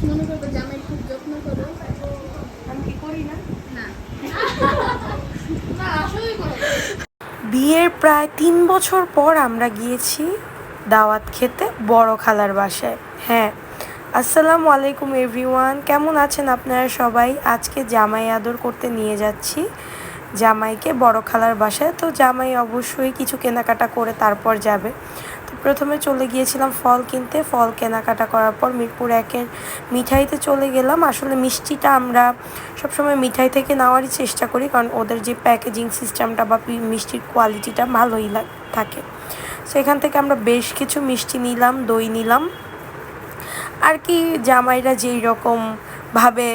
মনে করবো জামাই খুব যত্ন করো। আমি কি করি না? না না আসলেই করো। বিয়ের প্রায় ৩ বছর পর আমরা গিয়েছি দাওয়াত খেতে বড় খালার বাসায়। হ্যাঁ, আসসালামু আলাইকুম এভরিওয়ান, কেমন আছেন আপনারা সবাই? আজকে জামাই আদর করতে নিয়ে যাচ্ছি জামাইকে বড় খালার বাসায়। তো জামাই অবশ্যই কিছু কেনাকাটা করে তারপর যাবে। তো প্রথমে চলে গিয়েছিলাম ফল কিনতে। ফল কেনাকাটা করার পর মিরপুর ১-এর মিঠাইতে চলে গেলাম। আসলে মিষ্টিটা আমরা সবসময় মিঠাই থেকে নেওয়ারই চেষ্টা করি, কারণ ওদের যে প্যাকেজিং সিস্টেমটা বা মিষ্টির কোয়ালিটিটা ভালোই থাকে। সেখান থেকে আমরা বেশ কিছু মিষ্টি নিলাম, দই নিলাম, আর কি জামাইরা যেই রকমভাবে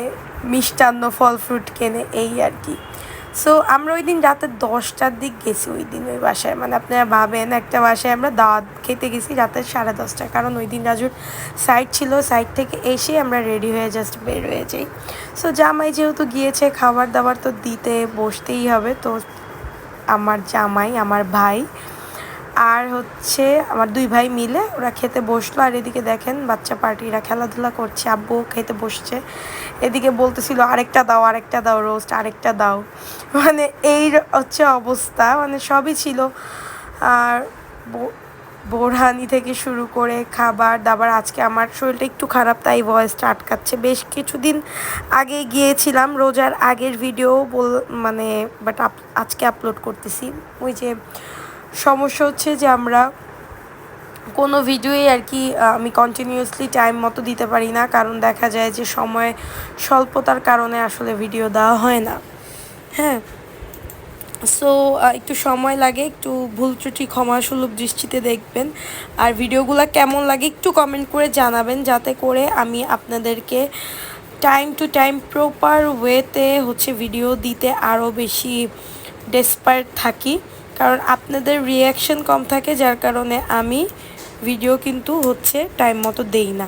মিষ্টান্ন ফল ফ্রুট কেনে এই আর কি। সো আমরা ওই দিন রাতে 10টার দিক গেছি ওই দিন ওই বাসায়। মানে আপনারা ভাবেন একটা বাসায় আমরা দাওয়াত খেতে গেছি রাতের 10:30টায়, কারণ ওই দিন রাজুর সাইড ছিল। সাইড থেকে এসে আমরা রেডি হয়ে জাস্ট বের হয়ে যাই। সো জামাই যেহেতু গিয়েছে, খাবার দাবার তো দিতে বসতেই হবে। তো আমার জামাই, আমার ভাই আর হচ্ছে আমার 2 ভাই মিলে ওরা খেতে বসলো। আর এদিকে দেখেন বাচ্চা পার্টিরা খেলাধুলা করছে, আব্বু খেতে বসছে। এদিকে বলতেছিল আরেকটা দাও, আরেকটা দাও রোস্ট, আরেকটা দাও। মানে এই হচ্ছে অবস্থা, মানে সবই ছিল। আর বোরহানি থেকে শুরু করে খাবার দাবার। আজকে আমার শরীরটা একটু খারাপ, তাই ভয়েসটা আটকাচ্ছে। বেশ কিছুদিন আগে গিয়েছিলাম, রোজার আগের ভিডিও মানে বাট আজকে আপলোড করতেছি। ওই যে সমস্যা হচ্ছে যে আমরা কোনো ভিডিওই আর কি আমি কন্টিনিউয়াসলি টাইম মতো দিতে পারি না, কারণ দেখা যায় যে সময় স্বল্পতার কারণে আসলে ভিডিও দেওয়া হয় না। হ্যাঁ, সো একটু সময় লাগে, একটু ভুল ত্রুটি ক্ষমাসুলভ দৃষ্টিতে দেখবেন। আর ভিডিওগুলো কেমন লাগে একটু কমেন্ট করে জানাবেন, যাতে করে আমি আপনাদেরকে টাইম টু টাইম প্রপার ওয়েতে হচ্ছে ভিডিও দিতে আরও বেশি ডেসপায়ার্ড থাকি। কারণ আপনাদের রিয়াকশন কম থাকে, যার কারণে আমি ভিডিও কিন্তু হচ্ছে টাইম মতো দেই না।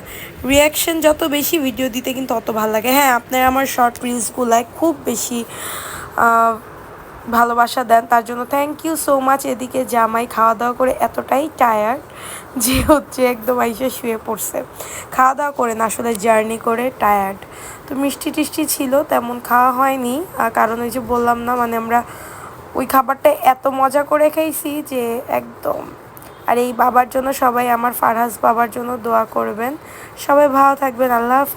রিয়াকশন যত বেশি, ভিডিও দিতে কিন্তু অত ভালো লাগে। হ্যাঁ, আপনারা আমার শর্ট রিলসগুলায় খুব বেশি ভালোবাসা দেন, তার জন্য থ্যাংক ইউ সো মাচ। এদিকে জামাই খাওয়া দাওয়া করে এতটাই টায়ার্ড যে হচ্ছে একদম আইসা শুয়ে পড়ছে। খাওয়া দাওয়া করে না, আসলে জার্নি করে টায়ার্ড। তো মিষ্টি টিষ্টি ছিল, তেমন খাওয়া হয়নি, কারণ ওই যে বললাম না, মানে আমরা ওই খাবারটা এত মজা করে খাইছি যে একদম। আর এই বাবার জন্য সবাই, আমার ফারহাস বাবার জন্য দোয়া করবেন। সবাই ভালো থাকবেন। আল্লাহ হাফেজ।